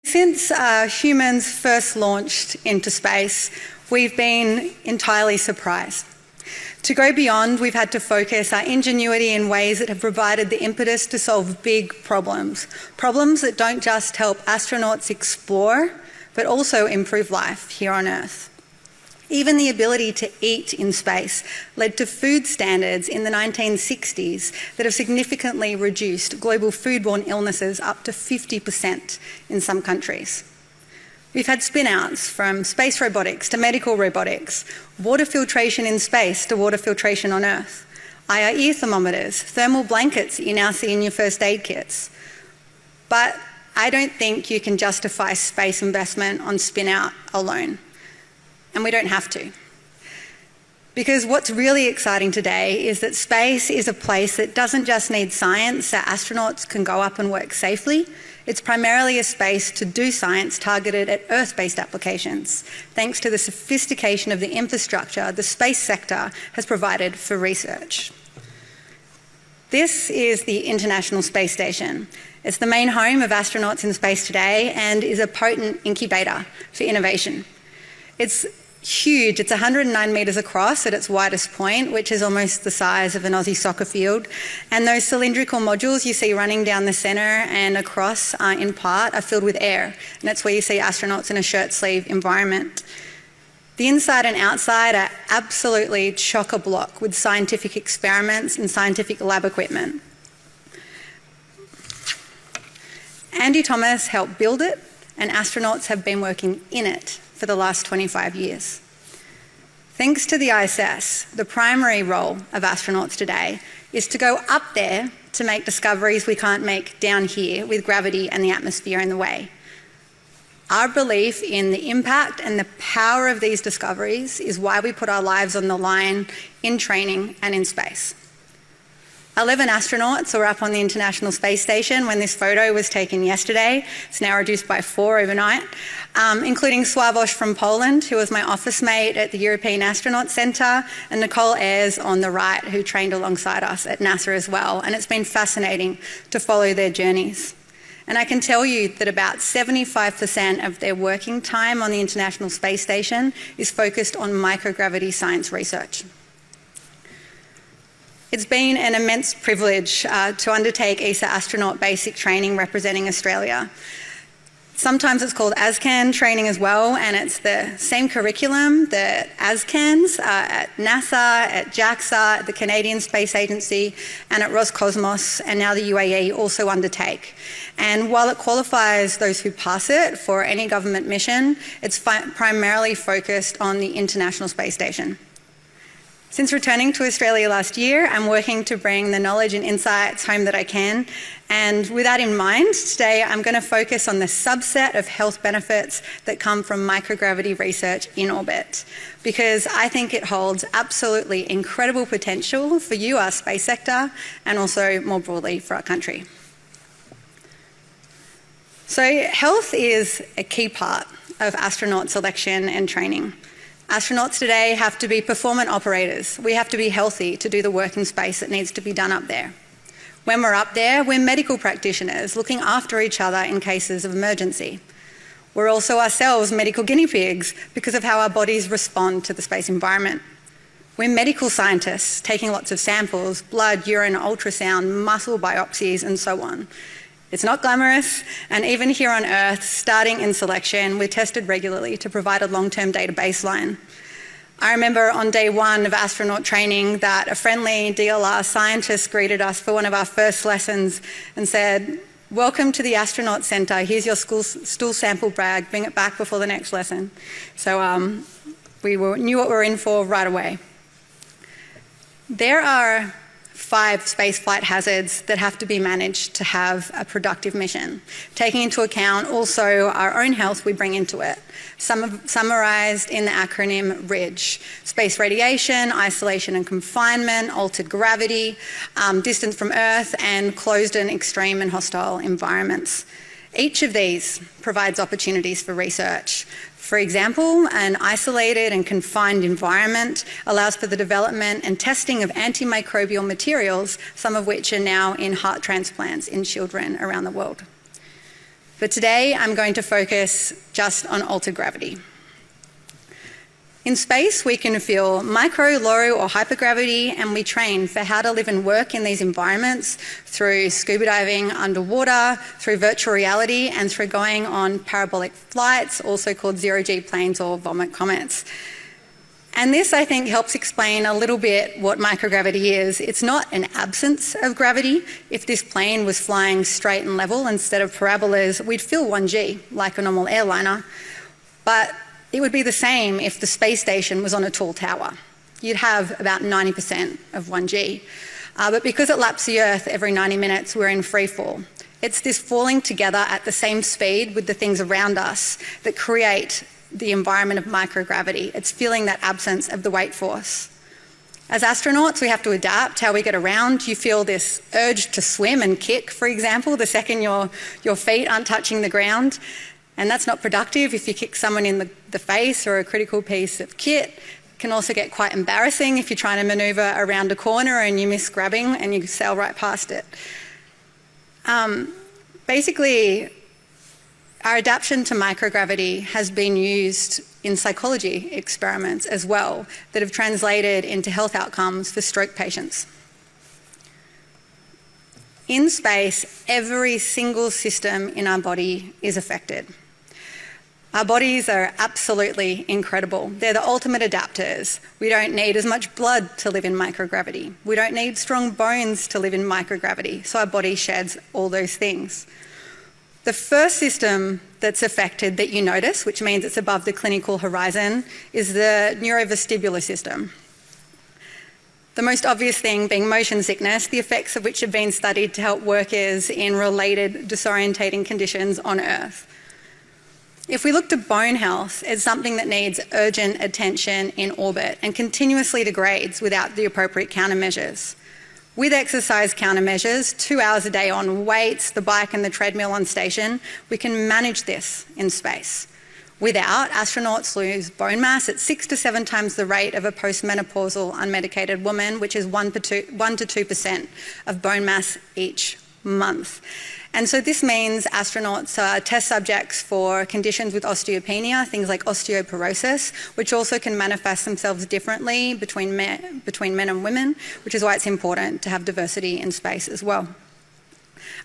Since humans first launched into space, we've been entirely surprised. To go beyond, we've had to focus our ingenuity in ways that have provided the impetus to solve big problems. Problems that don't just help astronauts explore, but also improve life here on Earth. Even the ability to eat in space led to food standards in the 1960s that have significantly reduced global foodborne illnesses up to 50% in some countries. We've had spin-outs from space robotics to medical robotics, water filtration in space to water filtration on Earth, IR thermometers, thermal blankets that you now see in your first aid kits. But I don't think you can justify space investment on spin-out alone. And we don't have to. Because what's really exciting today is that space is a place that doesn't just need science so astronauts can go up and work safely. It's primarily a space to do science targeted at Earth-based applications, thanks to the sophistication of the infrastructure the space sector has provided for research. This is the International Space Station. It's the main home of astronauts in space today and is a potent incubator for innovation. It's huge. It's 109 metres across at its widest point, which is almost the size of an Aussie soccer field. And those cylindrical modules you see running down the centre and across in part are filled with air. And that's where you see astronauts in a shirt sleeve environment. The inside and outside are absolutely chock-a-block with scientific experiments and scientific lab equipment. Andy Thomas helped build it, and astronauts have been working in it for the last 25 years. Thanks to the ISS, the primary role of astronauts today is to go up there to make discoveries we can't make down here with gravity and the atmosphere in the way. Our belief in the impact and the power of these discoveries is why we put our lives on the line in training and in space. 11 astronauts were up on the International Space Station when this photo was taken yesterday. It's now reduced by 4 overnight, including Sławomir from Poland, who was my office mate at the European Astronaut Centre, and Nicole Ayres on the right, who trained alongside us at NASA as well. And it's been fascinating to follow their journeys. And I can tell you that about 75% of their working time on the International Space Station is focused on microgravity science research. It's been an immense privilege to undertake ESA astronaut basic training representing Australia. Sometimes it's called ASCAN training as well, and it's the same curriculum that ASCANs at NASA, at JAXA, at the Canadian Space Agency, and at Roscosmos, and now the UAE also undertake. And while it qualifies those who pass it for any government mission, it's primarily focused on the International Space Station. Since returning to Australia last year, I'm working to bring the knowledge and insights home that I can. And with that in mind, today I'm going to focus on the subset of health benefits that come from microgravity research in orbit, because I think it holds absolutely incredible potential for you, our space sector, and also more broadly for our country. So health is a key part of astronaut selection and training. Astronauts today have to be performant operators. We have to be healthy to do the work in space that needs to be done up there. When we're up there, we're medical practitioners looking after each other in cases of emergency. We're also ourselves medical guinea pigs because of how our bodies respond to the space environment. We're medical scientists taking lots of samples, blood, urine, ultrasound, muscle biopsies, and so on. It's not glamorous, and even here on Earth, starting in selection, we're tested regularly to provide a long-term data baseline. I remember on day one of astronaut training that a friendly DLR scientist greeted us for one of our first lessons and said, "Welcome to the Astronaut Centre. Here's your stool sample bag. Bring it back before the next lesson." So we knew what we were in for right away. There are 5 spaceflight hazards that have to be managed to have a productive mission, taking into account also our own health we bring into it. Some summarised in the acronym RIDGE: space radiation, isolation and confinement, altered gravity, distance from Earth, and closed and extreme and hostile environments. Each of these provides opportunities for research. For example, an isolated and confined environment allows for the development and testing of antimicrobial materials, some of which are now in heart transplants in children around the world. But today I'm going to focus just on altered gravity. In space, we can feel micro, low, or hypergravity, and we train for how to live and work in these environments through scuba diving underwater, through virtual reality, and through going on parabolic flights, also called zero-G planes or vomit comets. And this, I think, helps explain a little bit what microgravity is. It's not an absence of gravity. If this plane was flying straight and level instead of parabolas, we'd feel 1G, like a normal airliner. But it would be the same if the space station was on a tall tower. You'd have about 90% of 1G. But because it laps the Earth every 90 minutes, we're in free fall. It's this falling together at the same speed with the things around us that create the environment of microgravity. It's feeling that absence of the weight force. As astronauts, we have to adapt how we get around. You feel this urge to swim and kick, for example, the second your feet aren't touching the ground. And that's not productive if you kick someone in the face or a critical piece of kit. It can also get quite embarrassing if you're trying to maneuver around a corner and you miss grabbing and you sail right past it. Basically, our adaptation to microgravity has been used in psychology experiments as well that have translated into health outcomes for stroke patients. In space, every single system in our body is affected. Our bodies are absolutely incredible. They're the ultimate adapters. We don't need as much blood to live in microgravity. We don't need strong bones to live in microgravity, so our body sheds all those things. The first system that's affected that you notice, which means it's above the clinical horizon, is the neurovestibular system. The most obvious thing being motion sickness, the effects of which have been studied to help workers in related disorientating conditions on Earth. If we look to bone health, it's something that needs urgent attention in orbit and continuously degrades without the appropriate countermeasures. With exercise countermeasures, 2 hours a day on weights, the bike and the treadmill on station, we can manage this in space. Without, astronauts lose bone mass at 6 to 7 times the rate of a postmenopausal unmedicated woman, which is 1 to 2% of bone mass each month. And so this means astronauts are test subjects for conditions with osteopenia, things like osteoporosis, which also can manifest themselves differently between men and women, which is why it's important to have diversity in space as well.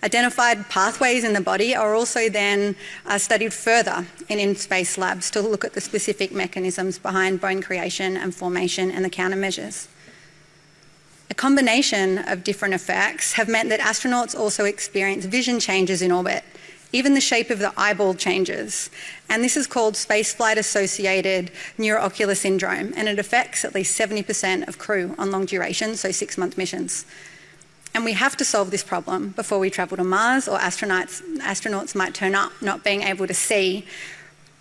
Identified pathways in the body are also then studied further in in-space labs to look at the specific mechanisms behind bone creation and formation and the countermeasures. A combination of different effects have meant that astronauts also experience vision changes in orbit. Even the shape of the eyeball changes. And this is called spaceflight-associated neuroocular syndrome, and it affects at least 70% of crew on long duration, so 6-month missions. And we have to solve this problem before we travel to Mars, or astronauts might turn up not being able to see.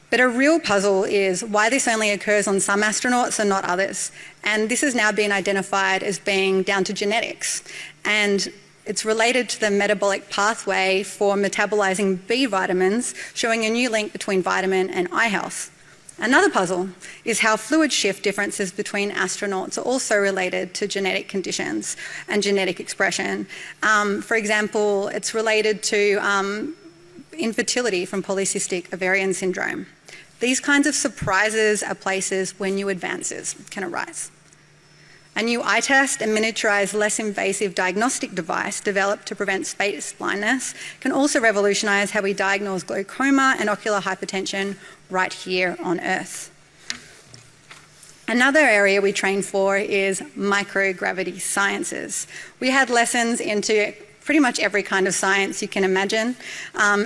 But a real puzzle is why this only occurs on some astronauts and not others. And this has now been identified as being down to genetics. And it's related to the metabolic pathway for metabolizing B vitamins, showing a new link between vitamin and eye health. Another puzzle is how fluid shift differences between astronauts are also related to genetic conditions and genetic expression. For example, it's related to infertility from polycystic ovarian syndrome. These kinds of surprises are places where new advances can arise. A new eye test, a miniaturized, less invasive diagnostic device developed to prevent space blindness, can also revolutionize how we diagnose glaucoma and ocular hypertension right here on Earth. Another area we train for is microgravity sciences. We had lessons into pretty much every kind of science you can imagine.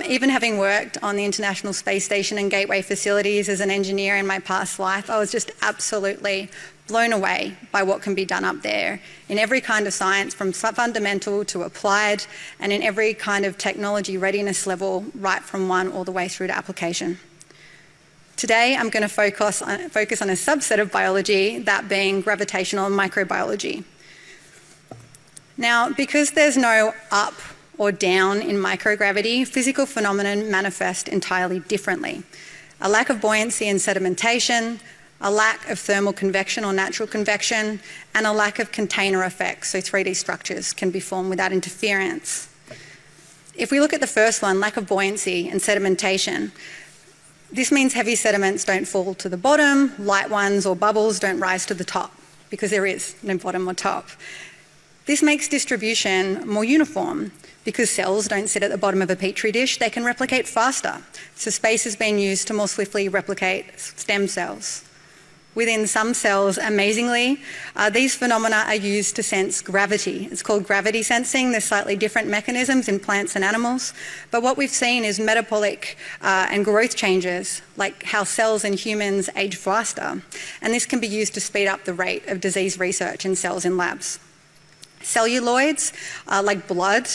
Even having worked on the International Space Station and Gateway facilities as an engineer in my past life, I was just absolutely blown away by what can be done up there in every kind of science, from fundamental to applied, and in every kind of technology readiness level, right from one all the way through to application. Today, I'm going to focus on a subset of biology, that being gravitational microbiology. Now, because there's no up or down in microgravity, physical phenomena manifest entirely differently. A lack of buoyancy and sedimentation, a lack of thermal convection or natural convection, and a lack of container effects, so 3D structures can be formed without interference. If we look at the first one, lack of buoyancy and sedimentation, this means heavy sediments don't fall to the bottom, light ones or bubbles don't rise to the top, because there is no bottom or top. This makes distribution more uniform. Because cells don't sit at the bottom of a petri dish, they can replicate faster. So space has been used to more swiftly replicate stem cells. Within some cells, amazingly, these phenomena are used to sense gravity. It's called gravity sensing. There's slightly different mechanisms in plants and animals. But what we've seen is metabolic and growth changes, like how cells in humans age faster. And this can be used to speed up the rate of disease research in cells in labs. Celluloids, like blood,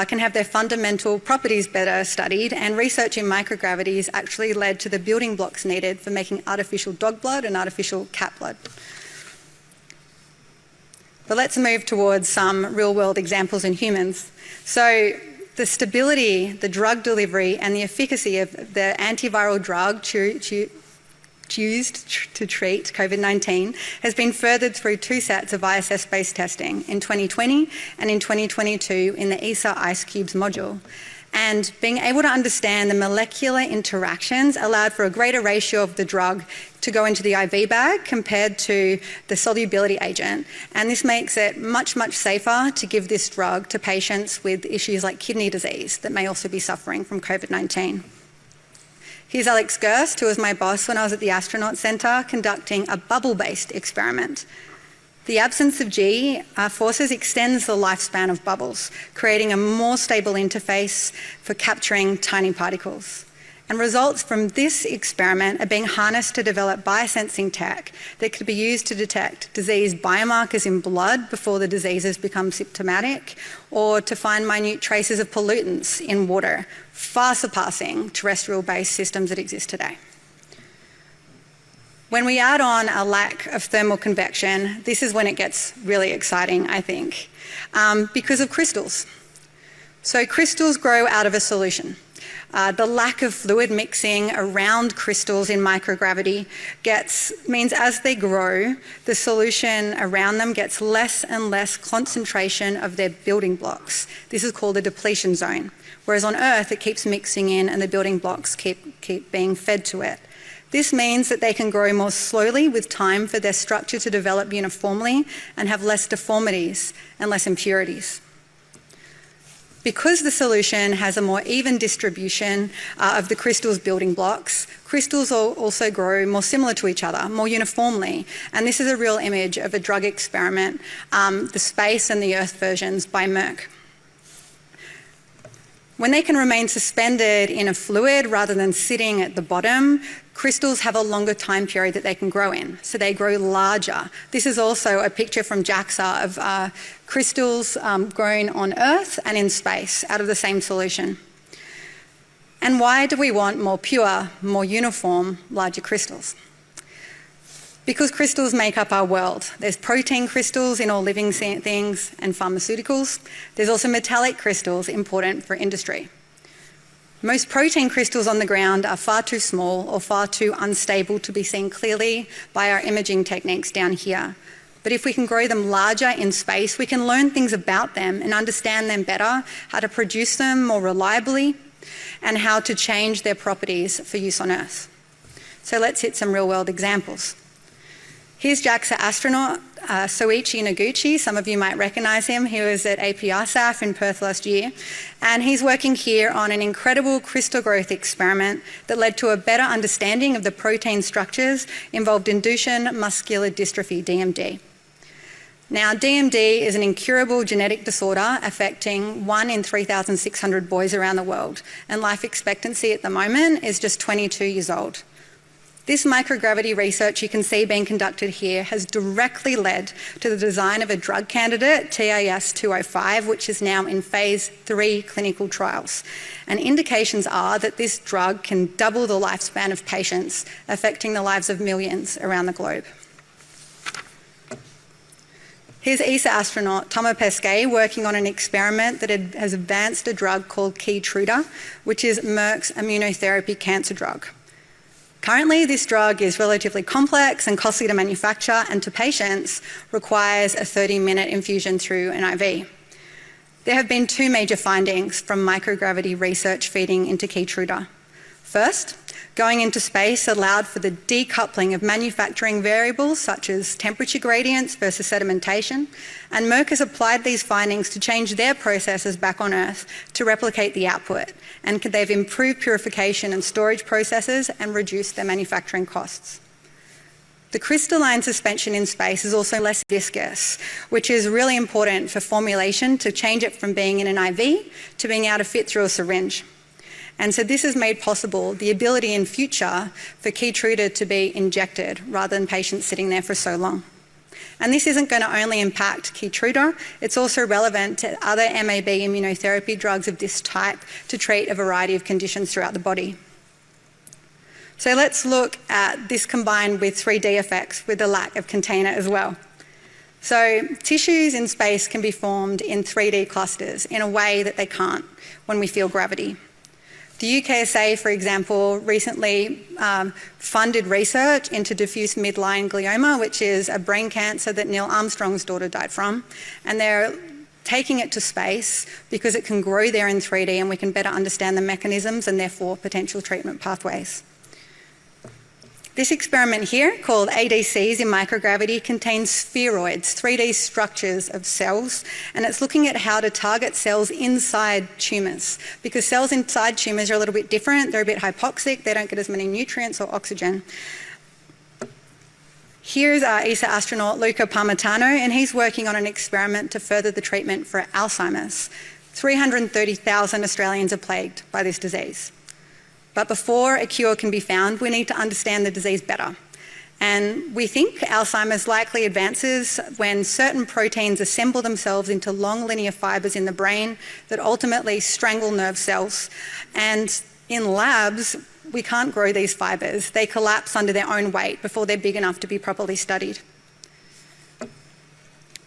can have their fundamental properties better studied, and research in microgravities actually led to the building blocks needed for making artificial dog blood and artificial cat blood. But let's move towards some real-world examples in humans. So the stability, the drug delivery, and the efficacy of the antiviral drug used to treat COVID-19 has been furthered through 2 sets of ISS-based testing in 2020 and in 2022 in the ESA IceCubes module. And being able to understand the molecular interactions allowed for a greater ratio of the drug to go into the IV bag compared to the solubility agent. And this makes it much, much safer to give this drug to patients with issues like kidney disease that may also be suffering from COVID-19. Here's Alex Gerst, who was my boss when I was at the Astronaut Centre, conducting a bubble-based experiment. The absence of G forces extends the lifespan of bubbles, creating a more stable interface for capturing tiny particles. And results from this experiment are being harnessed to develop biosensing tech that could be used to detect disease biomarkers in blood before the diseases become symptomatic, or to find minute traces of pollutants in water, far surpassing terrestrial-based systems that exist today. When we add on a lack of thermal convection, this is when it gets really exciting, I think, because of crystals. So crystals grow out of a solution. The lack of fluid mixing around crystals in microgravity means as they grow, the solution around them gets less and less concentration of their building blocks. This is called a depletion zone. Whereas on Earth, it keeps mixing in and the building blocks keep being fed to it. This means that they can grow more slowly with time for their structure to develop uniformly and have less deformities and less impurities. Because the solution has a more even distribution of the crystal's building blocks, crystals also grow more similar to each other, more uniformly. And this is a real image of a drug experiment, the space and the Earth versions by Merck. When they can remain suspended in a fluid rather than sitting at the bottom, crystals have a longer time period that they can grow in, so they grow larger. This is also a picture from JAXA of crystals grown on Earth and in space out of the same solution. And why do we want more pure, more uniform, larger crystals? Because crystals make up our world. There's protein crystals in all living things and pharmaceuticals. There's also metallic crystals important for industry. Most protein crystals on the ground are far too small or far too unstable to be seen clearly by our imaging techniques down here. But if we can grow them larger in space, we can learn things about them and understand them better, how to produce them more reliably, and how to change their properties for use on Earth. So let's hit some real-world examples. Here's JAXA astronaut Soichi Noguchi. Some of you might recognise him. He was at APRSAF in Perth last year. And he's working here on an incredible crystal growth experiment that led to a better understanding of the protein structures involved in Duchenne muscular dystrophy, DMD. Now, DMD is an incurable genetic disorder affecting 1 in 3,600 boys around the world. And life expectancy at the moment is just 22 years old. This microgravity research you can see being conducted here has directly led to the design of a drug candidate, TAS-205, which is now in phase 3 clinical trials. And indications are that this drug can double the lifespan of patients, affecting the lives of millions around the globe. Here's ESA astronaut Thomas Pesquet working on an experiment that has advanced a drug called Keytruda, which is Merck's immunotherapy cancer drug. Currently, this drug is relatively complex and costly to manufacture, and to patients requires a 30-minute infusion through an IV. There have been two major findings from microgravity research feeding into Keytruda. First, going into space allowed for the decoupling of manufacturing variables such as temperature gradients versus sedimentation, and Merck has applied these findings to change their processes back on Earth to replicate the output, and they've improved purification and storage processes and reduced their manufacturing costs. The crystalline suspension in space is also less viscous, which is really important for formulation to change it from being in an IV to being able to fit through a syringe. And so this has made possible the ability in future for Keytruda to be injected rather than patients sitting there for so long. And this isn't going to only impact Keytruda, it's also relevant to other MAB immunotherapy drugs of this type to treat a variety of conditions throughout the body. So let's look at this combined with 3D effects with the lack of container as well. So tissues in space can be formed in 3D clusters in a way that they can't when we feel gravity. The UKSA, for example, recently funded research into diffuse midline glioma, which is a brain cancer that Neil Armstrong's daughter died from. And they're taking it to space because it can grow there in 3D and we can better understand the mechanisms and therefore potential treatment pathways. This experiment here, called ADCs in microgravity, contains spheroids, 3D structures of cells, and it's looking at how to target cells inside tumours, because cells inside tumours are a little bit different, they're a bit hypoxic, they don't get as many nutrients or oxygen. Here's our ESA astronaut Luca Parmitano, and he's working on an experiment to further the treatment for Alzheimer's. 330,000 Australians are plagued by this disease. But before a cure can be found, we need to understand the disease better. And we think Alzheimer's likely advances when certain proteins assemble themselves into long linear fibres in the brain that ultimately strangle nerve cells. And in labs, we can't grow these fibres. They collapse under their own weight before they're big enough to be properly studied.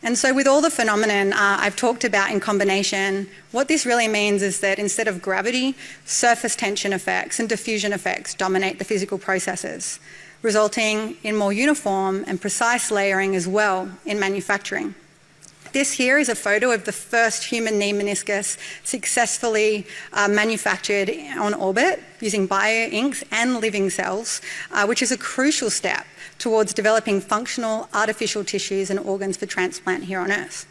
And so with all the phenomenon I've talked about in combination, what this really means is that instead of gravity, surface tension effects and diffusion effects dominate the physical processes, resulting in more uniform and precise layering as well in manufacturing. This here is a photo of the first human knee meniscus successfully manufactured on orbit using bioinks and living cells, which is a crucial step towards developing functional artificial tissues and organs for transplant here on Earth.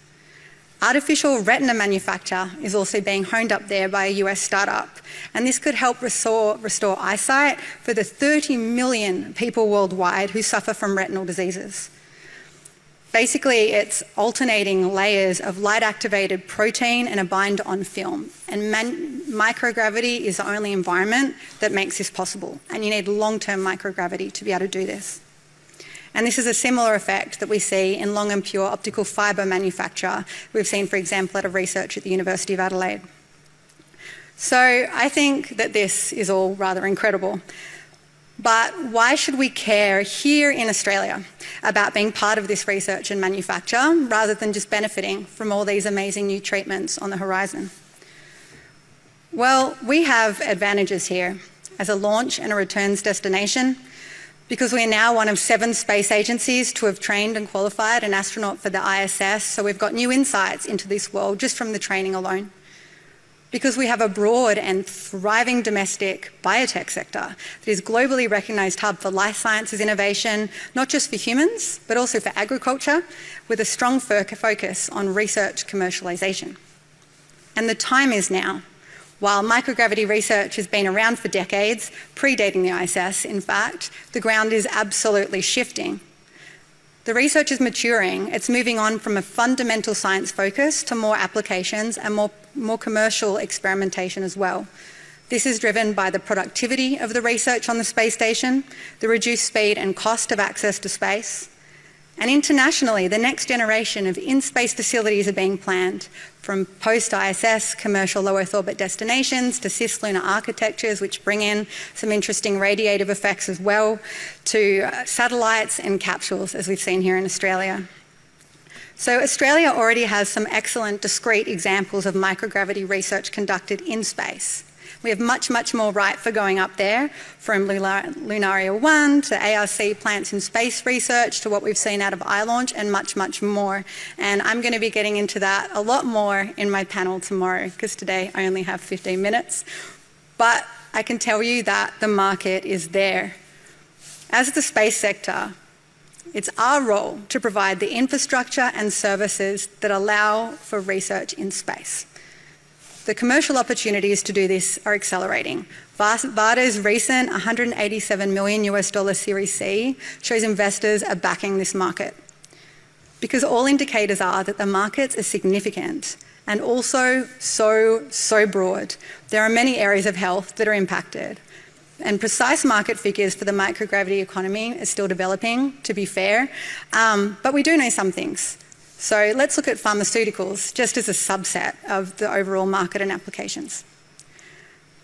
Artificial retina manufacture is also being honed up there by a US startup, and this could help restore eyesight for the 30 million people worldwide who suffer from retinal diseases. Basically, it's alternating layers of light-activated protein and a bind on film. And microgravity is the only environment that makes this possible. And you need long-term microgravity to be able to do this. And this is a similar effect that we see in long and pure optical fibre manufacture we've seen, for example, at a research at the University of Adelaide. So I think that this is all rather incredible. But why should we care here in Australia about being part of this research and manufacture rather than just benefiting from all these amazing new treatments on the horizon? Well, we have advantages here as a launch and a returns destination, because we are now one of 7 space agencies to have trained and qualified an astronaut for the ISS, so we've got new insights into this world just from the training alone. Because we have a broad and thriving domestic biotech sector that is globally recognised hub for life sciences innovation, not just for humans, but also for agriculture, with a strong focus on research commercialisation. And the time is now. While microgravity research has been around for decades, predating the ISS, in fact, the ground is absolutely shifting. The research is maturing. It's moving on from a fundamental science focus to more applications and more commercial experimentation as well. This is driven by the productivity of the research on the space station, the reduced speed and cost of access to space. And internationally, the next generation of in-space facilities are being planned, from post-ISS commercial low Earth orbit destinations to cislunar architectures, which bring in some interesting radiative effects as well, to satellites and capsules, as we've seen here in Australia. So Australia already has some excellent discrete examples of microgravity research conducted in space. We have much, much more right for going up there, from Lunaria 1 to ARC plants in space research to what we've seen out of iLaunch and much, much more. And I'm going to be getting into that a lot more in my panel tomorrow, because today I only have 15 minutes. But I can tell you that the market is there. As the space sector, it's our role to provide the infrastructure and services that allow for research in space. The commercial opportunities to do this are accelerating. Varda's recent $187 million Series C shows investors are backing this market, because all indicators are that the markets are significant and also so broad. There are many areas of health that are impacted, and precise market figures for the microgravity economy are still developing, to be fair, but we do know some things. So let's look at pharmaceuticals just as a subset of the overall market and applications.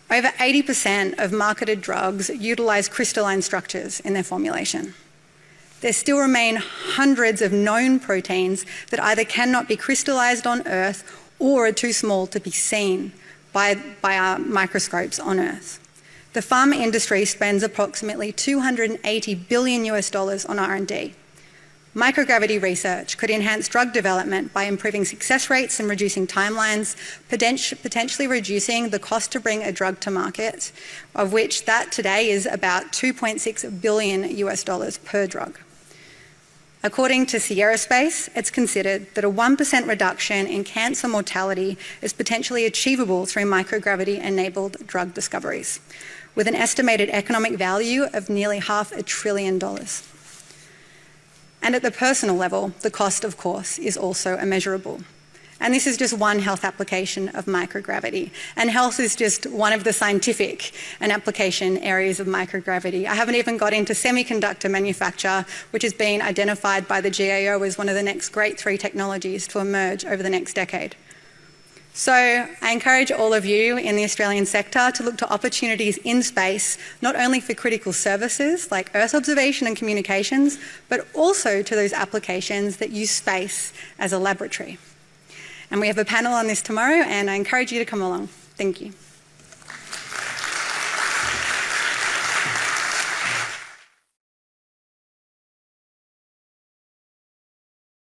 Over 80% of marketed drugs utilise crystalline structures in their formulation. There still remain hundreds of known proteins that either cannot be crystallised on Earth or are too small to be seen by our microscopes on Earth. The pharma industry spends approximately $280 billion on R&D. Microgravity research could enhance drug development by improving success rates and reducing timelines, potentially reducing the cost to bring a drug to market, of which that today is about $2.6 billion per drug. According to Sierra Space, it's considered that a 1% reduction in cancer mortality is potentially achievable through microgravity-enabled drug discoveries, with an estimated economic value of nearly $500 billion. And at the personal level, the cost, of course, is also immeasurable. And this is just one health application of microgravity. And health is just one of the scientific and application areas of microgravity. I haven't even got into semiconductor manufacture, which has been identified by the GAO as one of the next great 3 technologies to emerge over the next decade. So I encourage all of you in the Australian sector to look to opportunities in space, not only for critical services like Earth observation and communications, but also to those applications that use space as a laboratory. And we have a panel on this tomorrow, and I encourage you to come along. Thank you.